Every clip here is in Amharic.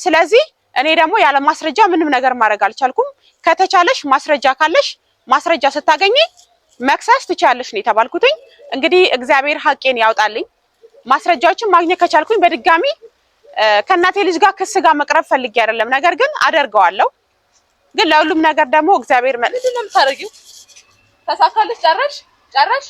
ስለዚህ እኔ ደግሞ ያለ ማስረጃ ምንም ነገር ማድረግ አልቻልኩም ከተቻለሽ ማስረጃ ካለሽ ማስረጃ ስታገኚ መክሰስ ትቻለሽ ነው የተባልኩትኝ እንግዲህ እግዚአብሔር ሐቄን ያውጣልኝ ማስረጃዎችን ማግኘት ከቻልኩኝ በድጋሚ ከናቴ ልጅ ጋር ክስ ጋር መቅረብ ፈልጌ አይደለም ነገር ግን አደርገዋለሁ ግን ለሁሉም ነገር ደግሞ እግዚአብሔር ምንድነው ታረጊው ተሳካለሽ ጨረሽ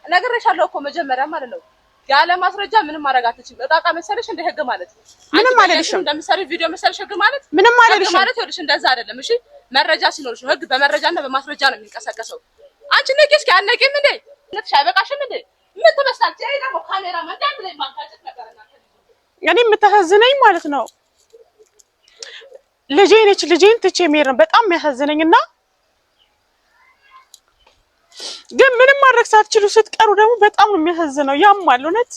ነገርሻለሁ እኮ መጀመሪያ ማለት ነው ያለ ማስረጃ ምንም ማድረግ አትችልም እቃቃ መሰለሽ እንደ ህግ ማለት ምንም አይደለም እንደምሳሌ ቪዲዮ መሰለሽ ህግ ማለት ምንም አይደለም ማለት ይኸውልሽ እንደዛ አይደለም እሺ መረጃ ሲኖርሽ ህግ በመረጃና በማስረጃ ነው የሚንቀሳቀሰው አንቺ ነቂስ ያነቂም እንዴ ለትሽ አይበቃሽም እንዴ ምን ተመስላልሽ አይ ደግሞ ካሜራ ማንዳት ላይ ማንካጨት ነበርና እኔ የምታሳዝነኝ ማለት ነው ልጄን ትቼ መሄድ ነው በጣም የሚያሳዝነኝና ግን ምንም ማድረግ ሳትችሉ ስትቀሩ ደግሞ በጣም ነው የሚያሳዝነው ያማል እውነት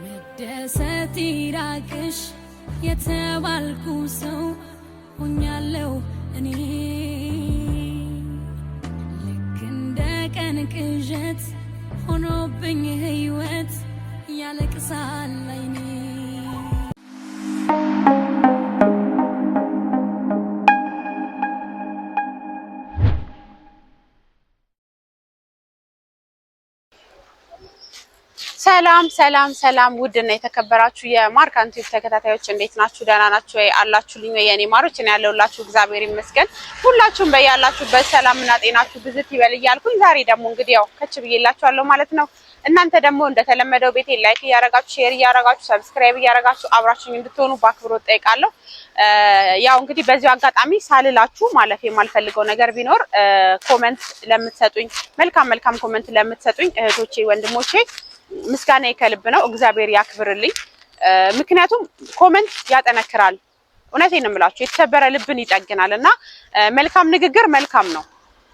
መደሰት ይራቅሽ የተባልኩ ሰው ሆኛለሁ እኔ ልክ እንደ ቀን ቅዠት ሆኖብኝ ህይወት ያለቅሳል አይኔ ሰላም ውድና የተከበራችሁ የማርካን ቲዩብ ተከታታዮች እንዴት ናችሁ ደህና ናችሁ ወይ አላችሁልኝ ወይ የኔ ማሮች እኔ ያለሁላችሁ እግዚአብሔር ይመስገን ሁላችሁም በያላችሁበት ሰላምና ጤናችሁ ብዝት ይበል እያልኩኝ ዛሬ ደግሞ እንግዲህ ያው ከች ብዬላችኋለሁ ማለት ነው እናንተ ደግሞ እንደተለመደው ቤቴ ላይክ እያረጋችሁ ሼር እያረጋችሁ ሰብስክራይብ እያረጋችሁ አብራችሁኝ እንድትሆኑ በአክብሮት ጠይቃለሁ ያው እንግዲህ በዚሁ አጋጣሚ ሳልላችሁ ማለፍ የማልፈልገው ነገር ቢኖር ኮሜንት ለምትሰጡኝ መልካም ኮሜንት ለምትሰጡኝ እህቶቼ ወንድሞቼ ምስጋና ይከልብ ነው እግዚአብሔር ያክብርልኝ ምክንያቱም ኮሜንት ያጠነክራል እውነቴን ነው የምላችሁ የተሰበረ ልብን ይጠግናልና መልካም ንግግር መልካም ነው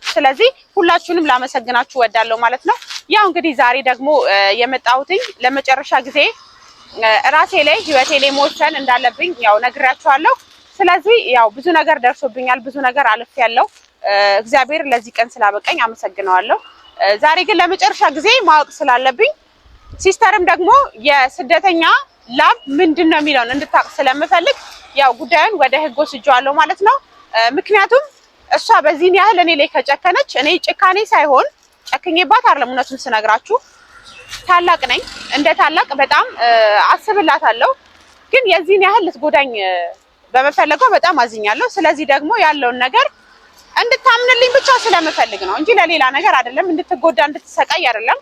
ስለዚህ ሁላችሁንም ላመሰግናችሁ ወዳለው ማለት ነው ያው እንግዲህ ዛሬ ደግሞ የመጣሁትኝ ለመጨረሻ ጊዜ ራሴ ላይ ህይወቴ ላይ ሞቸን እንዳለብኝ ያው ነግራችኋለሁ ስለዚህ ያው ብዙ ነገር ደርሶብኛል ብዙ ነገር አልፌያለሁ እግዚአብሔር ለዚህ ቀን ስላበቀኝ አመሰግናለሁ ዛሬ ግን ለመጨረሻ ጊዜ ማወቅ ስላለብኝ ሲስተርም ደግሞ የስደተኛ ላብ ምንድነው የሚለውን እንድታቅ ስለምፈልግ ያው ጉዳዩን ወደ ህግ ወስጃለሁ ማለት ነው ምክንያቱም እሷ በዚህን ያህል እኔ ላይ ከጨከነች እኔ ጭካኔ ሳይሆን ጨክኜባት አይደለም እውነቱን ስነግራችሁ ታላቅ ነኝ እንደ ታላቅ በጣም አስብላታለሁ ግን የዚህን ያህል ልትጎዳኝ በመፈለጓ በጣም አዝኛለሁ ስለዚህ ደግሞ ያለውን ነገር እንድታምንልኝ ብቻ ስለምፈልግ ነው እንጂ ለሌላ ነገር አይደለም እንድትጎዳ እንድትሰቃይ አይደለም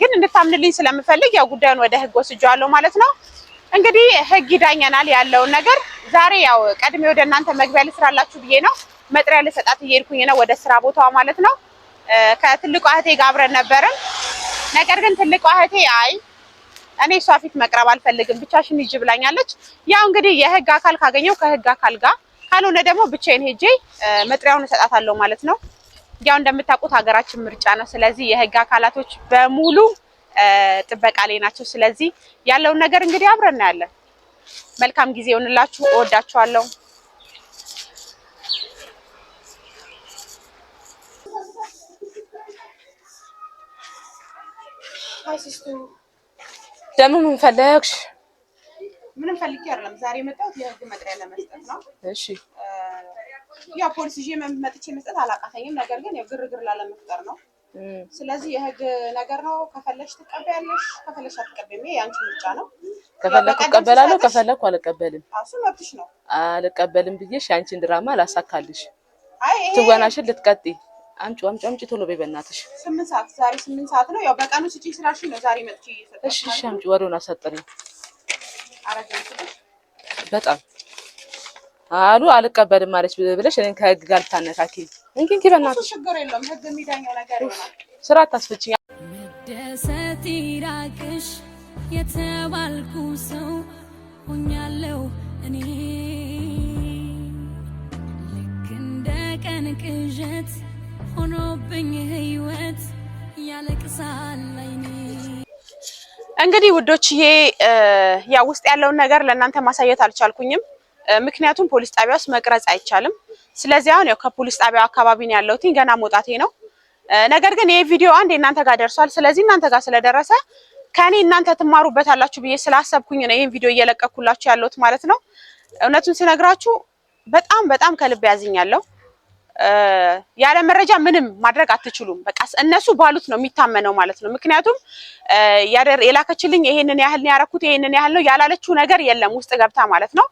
ግን እንድታምንልኝ ስለምፈልግ ያው ጉዳዩን ወደ ህግ ወስጃለሁ ማለት ነው እንግዲህ ህግ ይዳኛናል ያለውን ነገር ዛሬ ያው ቀድሜ ወደ እናንተ መግቢያ ልስራላችሁ ብዬ ነው መጥሪያ ልሰጣት እየሄድኩኝ ነው ወደ ስራ ቦታዋ ማለት ነው ከትልቋ እህቴ ጋር አብረን ነበርን ነገር ግን ትልቋ እህቴ አይ እኔ እሷ ፊት መቅረብ አልፈልግም ብቻሽን ሂጂ ብላኛለች ያው እንግዲህ የህግ አካል ካገኘው ከህግ አካል ጋር ካልሆነ ደግሞ ብቻዬን ሄጄ መጥሪያውን እሰጣታለሁ ማለት ነው ያው እንደምታውቁት ሀገራችን ምርጫ ነው ስለዚህ የህግ አካላቶች በሙሉ ጥበቃ ላይ ናቸው ስለዚህ ያለውን ነገር እንግዲህ አብረን እናያለን መልካም ጊዜ ይሁንላችሁ እወዳችኋለሁ አይ ሲስተር ደሞ ምን ፈለግሽ ምንም ፈልጌ አይደለም ዛሬ መጣሁት የህግ መጥሪያ ለመስጠት ነው እሺ ያ ፖሊስ ይዤ መጥቼ መስጠት አላቃተኝም ነገር ግን የግርግር ላለመፍጠር ነው ስለዚህ የህግ ነገር ነው ከፈለሽ ትቀበያለሽ ከፈለሽ አትቀበይም ያንቺ ምርጫ ነው ከፈለኩ እቀበላለሁ ከፈለኩ አልቀበልም አሱ መብትሽ ነው አልቀበልም ብዬሽ ያንቺን ድራማ ላሳካልሽ አይ ትወናሽን ልትቀጥይ አምጪ ቶሎ በይ በእናትሽ 8 ሰዓት ዛሬ 8 ሰዓት ነው ያው በቀኑ ስጪኝ ስላልሽ ነው ዛሬ መጥቼ እየሰጠሽ እሺ አምጪ ወሬውን አሳጥሪኝ አረጋግጥሽ በጣም አሉ አልቀበልም ማለች ብለሽ እኔን ከህግ ጋር ታነካኪ እንኪ በእናትሽ ችግር የለውም ህግ የሚዳኘው ነገር ይሆናል ስራ አታስፈጭኝ መደሰት ይራቅሽ የተባልኩ ሰው ሆኛለሁ እኔ ልክ እንደ ቀን ቅዠት ሆኖብኝ ህይወት ያለቅሳል አይኔ እንግዲህ ውዶችዬ ያው ውስጥ ያለውን ነገር ለእናንተ ማሳየት አልቻልኩኝም ምክንያቱም ፖሊስ ጣቢያውስ መቅረጽ አይቻልም ስለዚህ አሁን ያው ከፖሊስ ጣቢያው አካባቢ ነው ያለሁት ገና መውጣቴ ነው ነገር ግን ይሄ ቪዲዮ አንዴ እናንተ ጋር ደርሷል ስለዚህ እናንተ ጋር ስለደረሰ ከኔ እናንተ ትማሩበታላችሁ ብዬ ስላሰብኩኝ ነው ይሄን ቪዲዮ እየለቀኩላችሁ ያለሁት ማለት ነው። እውነቱን ስነግራችሁ በጣም ከልብ ያዝኛለሁ። ያለ መረጃ ምንም ማድረግ አትችሉም። በቃ እነሱ ባሉት ነው የሚታመነው ማለት ነው። ምክንያቱም የላከችልኝ ይሄንን ያህል ነው ያረኩት ይሄንን ያህል ነው ያላለችው ነገር የለም ውስጥ ገብታ ማለት ነው።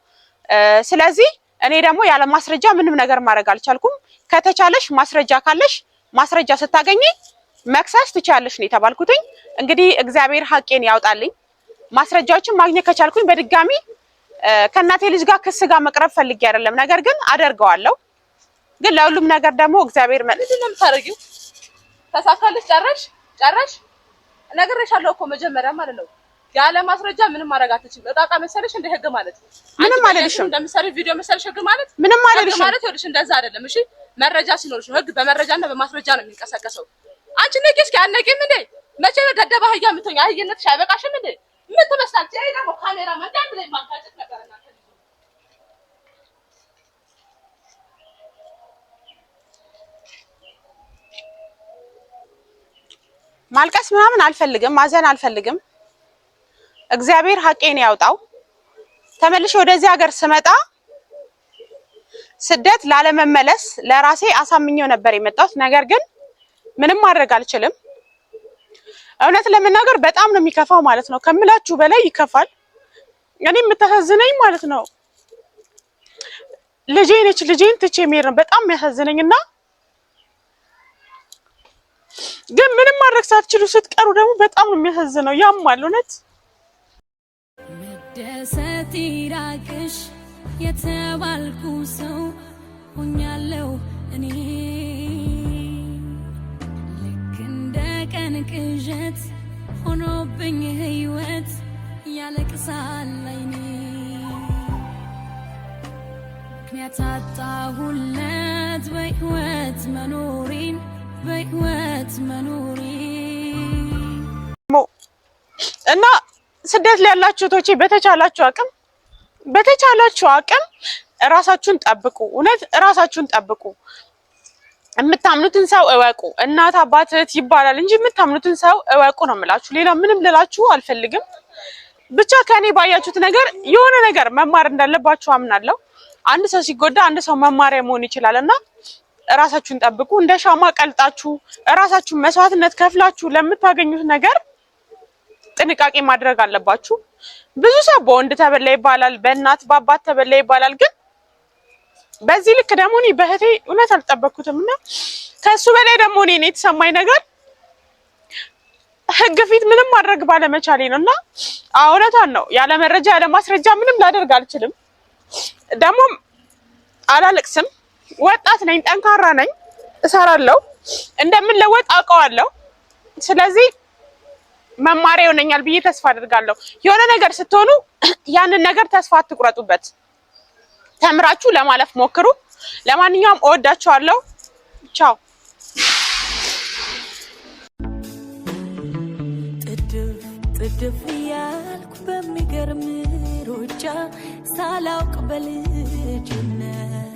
ስለዚህ እኔ ደግሞ ያለ ማስረጃ ምንም ነገር ማድረግ አልቻልኩም። ከተቻለሽ ማስረጃ ካለሽ ማስረጃ ስታገኚ መክሰስ ትችያለሽ ነው የተባልኩትኝ። እንግዲህ እግዚአብሔር ሐቄን ያውጣልኝ። ማስረጃዎችን ማግኘት ከቻልኩኝ በድጋሚ ከእናቴ ልጅ ጋር ክስ ጋር መቅረብ ፈልጌ አይደለም፣ ነገር ግን አደርገዋለሁ። ግን ለሁሉም ነገር ደግሞ እግዚአብሔር ምንድን ነው የምታደርጊው? ተሳካልሽ? ጨረሽ? እነግርሻለሁ እኮ መጀመሪያ ማለት ነው ያለ ማስረጃ ምንም ማድረግ አትችልም። እቃቃ መሰለሽ እንደ ህግ ማለት ምንም አይደለም። እንደምሳሌ ቪዲዮ መሰለሽ ህግ ማለት ምንም አይደለም ማለት ይኸውልሽ፣ እንደዛ አይደለም። እሺ መረጃ ሲኖርሽ ህግ በመረጃና በማስረጃ ነው የሚንቀሳቀሰው። አንቺ ነቂ እስኪ አነቂም እንዴ? መቼ ነው ደደባ አህያ የምትሆኝ? አህይነትሽ አይበቃሽም እንዴ? ምን ትመስላለች? ይሄ ደግሞ ካሜራ ማንዳት ላይ ማንካጨት ነበርና ማልቀስ ምናምን አልፈልግም፣ ማዘን አልፈልግም። እግዚአብሔር ሐቄን ያውጣው። ተመልሼ ወደዚህ ሀገር ስመጣ ስደት ላለመመለስ ለራሴ አሳምኜው ነበር የመጣሁት። ነገር ግን ምንም ማድረግ አልችልም። እውነት ለመናገር በጣም ነው የሚከፋው ማለት ነው። ከምላችሁ በላይ ይከፋል። እኔ የምታሳዝነኝ ማለት ነው ልጄ ነች። ልጄን ትቼ መሄድ ነው በጣም የሚያሳዝነኝና ግን ምንም ማድረግ ሳትችሉ ስትቀሩ ደግሞ በጣም ነው የሚያሳዝነው። ያማል እውነት። መደሰት ይራቅሽ የተባልኩ ሰው ሆኛለሁ እኔ ልክ እንደ ቀን ቅዠት ሆኖብኝ ህይወት ያለቅሳል አይኔ ምክንያት አጣሁለት በህይወት መኖሬን እና ስደት ላይ ያላችሁ እህቶቼ በተቻላችሁ አቅም ራሳችሁን ጠብቁ። እውነት ራሳችሁን ጠብቁ። የምታምኑትን ሰው እወቁ። እናት አባት እህት ይባላል እንጂ የምታምኑትን ሰው እወቁ ነው የምላችሁ። ሌላ ምንም ልላችሁ አልፈልግም። ብቻ ከኔ ባያችሁት ነገር የሆነ ነገር መማር እንዳለባችሁ አምናለሁ። አንድ ሰው ሲጎዳ አንድ ሰው መማሪያ መሆን ይችላልና ራሳችሁን ጠብቁ። እንደ ሻማ ቀልጣችሁ ራሳችሁን መስዋዕትነት ከፍላችሁ ለምታገኙት ነገር ጥንቃቄ ማድረግ አለባችሁ። ብዙ ሰው በወንድ ተበላ ይባላል፣ በእናት በአባት ተበላ ይባላል። ግን በዚህ ልክ ደግሞ እኔ በህቴ እውነት አልጠበቅኩትምና ከሱ በላይ ደግሞ እኔ የተሰማኝ ነገር ህግ ፊት ምንም ማድረግ ባለመቻሌ ነውና እውነታን ነው። ያለ መረጃ ያለ ማስረጃ ምንም ላደርግ አልችልም። ደግሞ አላለቅስም። ወጣት ነኝ፣ ጠንካራ ነኝ፣ እሰራለሁ፣ እንደምንለወጥ አውቀዋለሁ። ስለዚህ መማሪያ ይሆነኛል ብዬ ተስፋ አድርጋለሁ። የሆነ ነገር ስትሆኑ ያንን ነገር ተስፋ አትቁረጡበት። ተምራችሁ ለማለፍ ሞክሩ። ለማንኛውም እወዳችኋለሁ። ቻው። ጥድፍ ያልኩ በሚገርም ሩጫ ሳላውቅ በልጅነት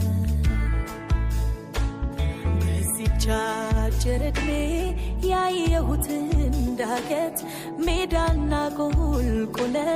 በዚህች አጭር ዕድሜ ያየሁትን ዳገት ሜዳና ቁልቁለት